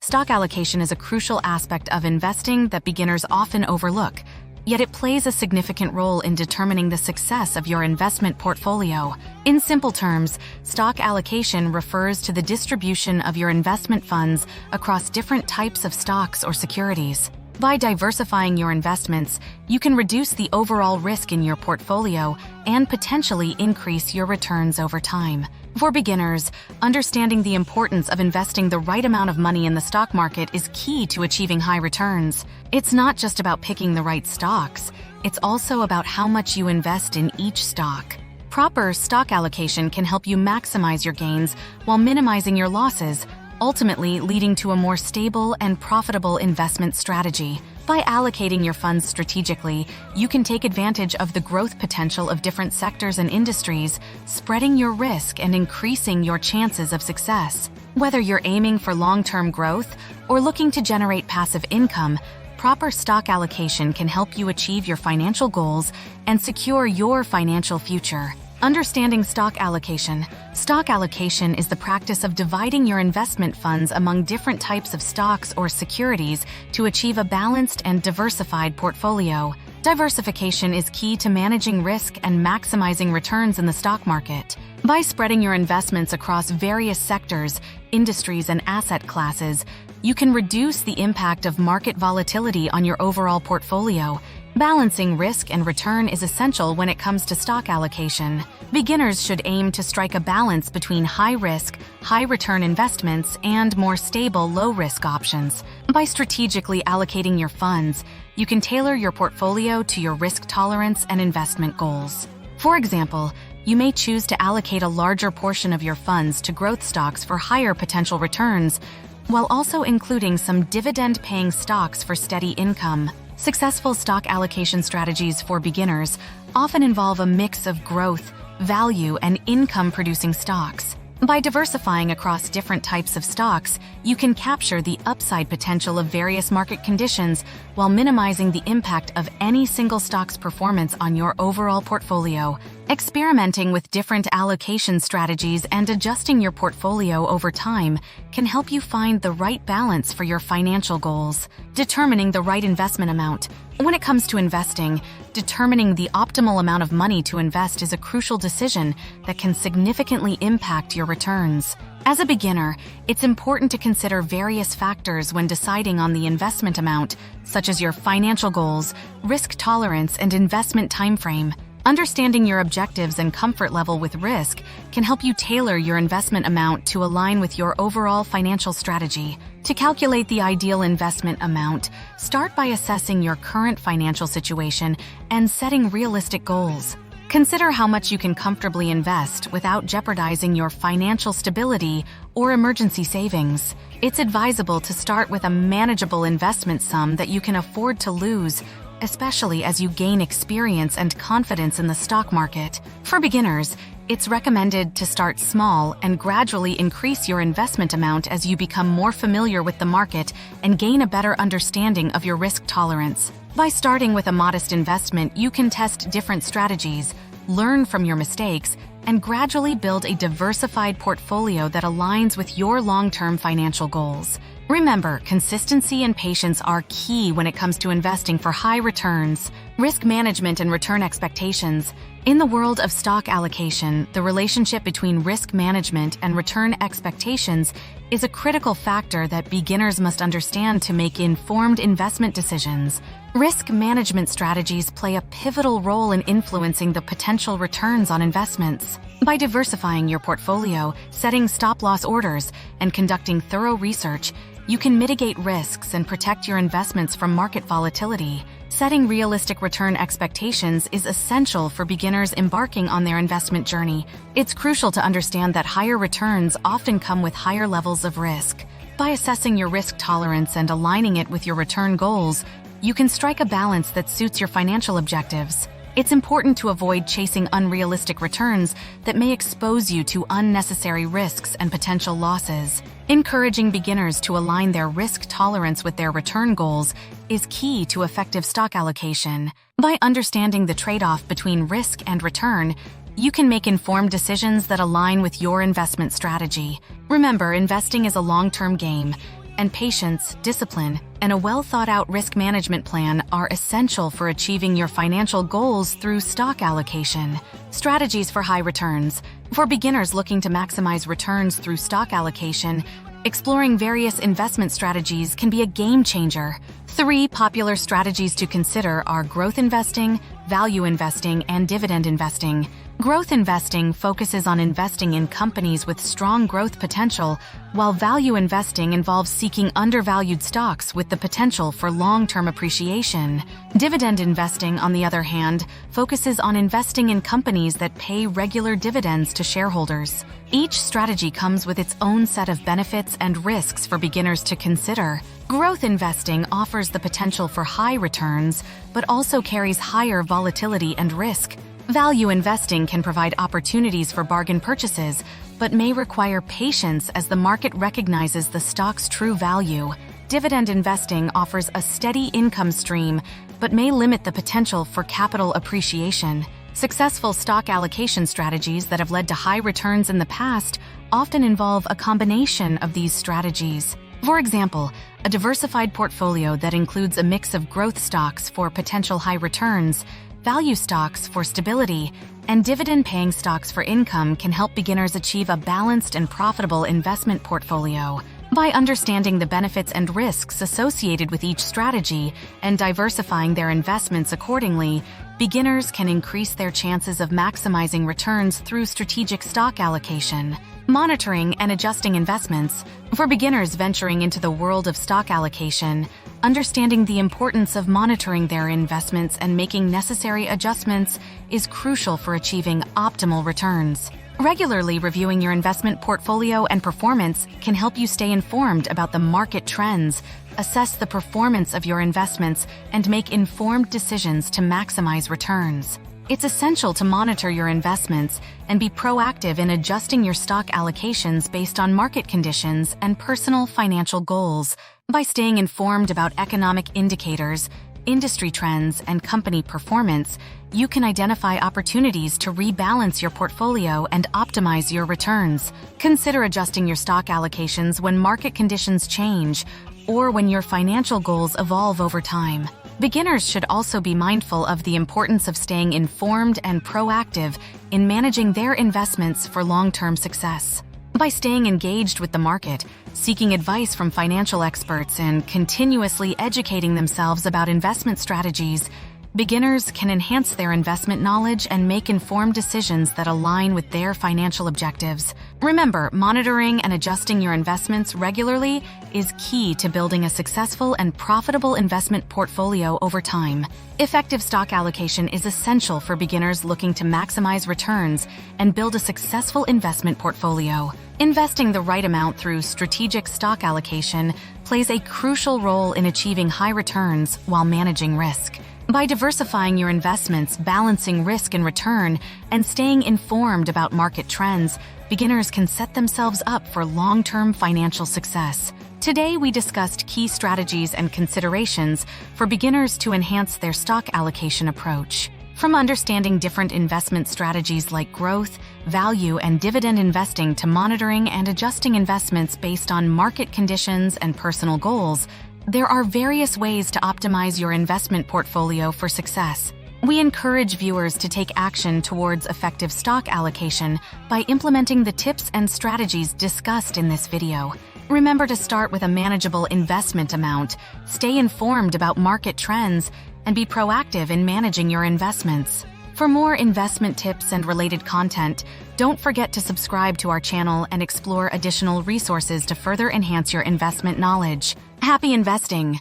stock allocation is a crucial aspect of investing that beginners often overlook, yet it plays a significant role in determining the success of your investment portfolio. In simple terms, stock allocation refers to the distribution of your investment funds across different types of stocks or securities. By diversifying your investments, you can reduce the overall risk in your portfolio and potentially increase your returns over time. For beginners, understanding the importance of investing the right amount of money in the stock market is key to achieving high returns. It's not just about picking the right stocks, it's also about how much you invest in each stock. Proper stock allocation can help you maximize your gains while minimizing your losses, ultimately leading to a more stable and profitable investment strategy. By allocating your funds strategically, you can take advantage of the growth potential of different sectors and industries, spreading your risk and increasing your chances of success. Whether you're aiming for long-term growth or looking to generate passive income, proper stock allocation can help you achieve your financial goals and secure your financial future. Understanding stock allocation. Stock allocation is the practice of dividing your investment funds among different types of stocks or securities to achieve a balanced and diversified portfolio. Diversification is key to managing risk and maximizing returns in the stock market. By spreading your investments across various sectors, industries, and asset classes, you can reduce the impact of market volatility on your overall portfolio. Balancing risk and return is essential when it comes to stock allocation. Beginners should aim to strike a balance between high-risk, high-return investments and more stable, low-risk options. By strategically allocating your funds, you can tailor your portfolio to your risk tolerance and investment goals. For example, you may choose to allocate a larger portion of your funds to growth stocks for higher potential returns, while also including some dividend-paying stocks for steady income. Successful stock allocation strategies for beginners often involve a mix of growth, value, and income-producing stocks. By diversifying across different types of stocks, you can capture the upside potential of various market conditions while minimizing the impact of any single stock's performance on your overall portfolio. Experimenting with different allocation strategies and adjusting your portfolio over time can help you find the right balance for your financial goals. Determining the right investment amount. When it comes to investing, determining the optimal amount of money to invest is a crucial decision that can significantly impact your returns. As a beginner, it's important to consider various factors when deciding on the investment amount, such as your financial goals, risk tolerance, and investment timeframe. Understanding your objectives and comfort level with risk can help you tailor your investment amount to align with your overall financial strategy. To calculate the ideal investment amount, start by assessing your current financial situation and setting realistic goals. Consider how much you can comfortably invest without jeopardizing your financial stability or emergency savings. It's advisable to start with a manageable investment sum that you can afford to lose, especially as you gain experience and confidence in the stock market. For beginners, it's recommended to start small and gradually increase your investment amount as you become more familiar with the market and gain a better understanding of your risk tolerance. By starting with a modest investment, you can test different strategies, learn from your mistakes, and gradually build a diversified portfolio that aligns with your long-term financial goals. Remember, consistency and patience are key when it comes to investing for high returns. Risk management and return expectations. In the world of stock allocation, the relationship between risk management and return expectations is a critical factor that beginners must understand to make informed investment decisions. Risk management strategies play a pivotal role in influencing the potential returns on investments. By diversifying your portfolio, setting stop-loss orders, and conducting thorough research, you can mitigate risks and protect your investments from market volatility. Setting realistic return expectations is essential for beginners embarking on their investment journey. It's crucial to understand that higher returns often come with higher levels of risk. By assessing your risk tolerance and aligning it with your return goals, you can strike a balance that suits your financial objectives. It's important to avoid chasing unrealistic returns that may expose you to unnecessary risks and potential losses. Encouraging beginners to align their risk tolerance with their return goals is key to effective stock allocation. By understanding the trade-off between risk and return, you can make informed decisions that align with your investment strategy. Remember, investing is a long-term game, and patience, discipline, and a well-thought-out risk management plan are essential for achieving your financial goals through stock allocation. Strategies for high returns. For beginners looking to maximize returns through stock allocation, exploring various investment strategies can be a game changer. 3 popular strategies to consider are growth investing, value investing, and dividend investing. Growth investing focuses on investing in companies with strong growth potential, while value investing involves seeking undervalued stocks with the potential for long-term appreciation. Dividend investing, on the other hand, focuses on investing in companies that pay regular dividends to shareholders. Each strategy comes with its own set of benefits and risks for beginners to consider. Growth investing offers the potential for high returns, but also carries higher volatility and risk. Value investing can provide opportunities for bargain purchases, but may require patience as the market recognizes the stock's true value. Dividend investing offers a steady income stream, but may limit the potential for capital appreciation. Successful stock allocation strategies that have led to high returns in the past often involve a combination of these strategies. For example, a diversified portfolio that includes a mix of growth stocks for potential high returns, value stocks for stability, and dividend-paying stocks for income can help beginners achieve a balanced and profitable investment portfolio. By understanding the benefits and risks associated with each strategy and diversifying their investments accordingly, beginners can increase their chances of maximizing returns through strategic stock allocation. Monitoring and adjusting investments. For beginners venturing into the world of stock allocation, understanding the importance of monitoring their investments and making necessary adjustments is crucial for achieving optimal returns. Regularly reviewing your investment portfolio and performance can help you stay informed about the market trends, assess the performance of your investments, and make informed decisions to maximize returns. It's essential to monitor your investments and be proactive in adjusting your stock allocations based on market conditions and personal financial goals. By staying informed about economic indicators, industry trends, and company performance, you can identify opportunities to rebalance your portfolio and optimize your returns. Consider adjusting your stock allocations when market conditions change or when your financial goals evolve over time. Beginners should also be mindful of the importance of staying informed and proactive in managing their investments for long-term success. By staying engaged with the market, seeking advice from financial experts, and continuously educating themselves about investment strategies, beginners can enhance their investment knowledge and make informed decisions that align with their financial objectives. Remember, monitoring and adjusting your investments regularly is key to building a successful and profitable investment portfolio over time. Effective stock allocation is essential for beginners looking to maximize returns and build a successful investment portfolio. Investing the right amount through strategic stock allocation plays a crucial role in achieving high returns while managing risk. By diversifying your investments, balancing risk and return, and staying informed about market trends, beginners can set themselves up for long-term financial success. Today, we discussed key strategies and considerations for beginners to enhance their stock allocation approach. From understanding different investment strategies like growth, value, and dividend investing to monitoring and adjusting investments based on market conditions and personal goals, there are various ways to optimize your investment portfolio for success. We encourage viewers to take action towards effective stock allocation by implementing the tips and strategies discussed in this video. Remember to start with a manageable investment amount, stay informed about market trends, and be proactive in managing your investments. For more investment tips and related content, don't forget to subscribe to our channel and explore additional resources to further enhance your investment knowledge. Happy investing!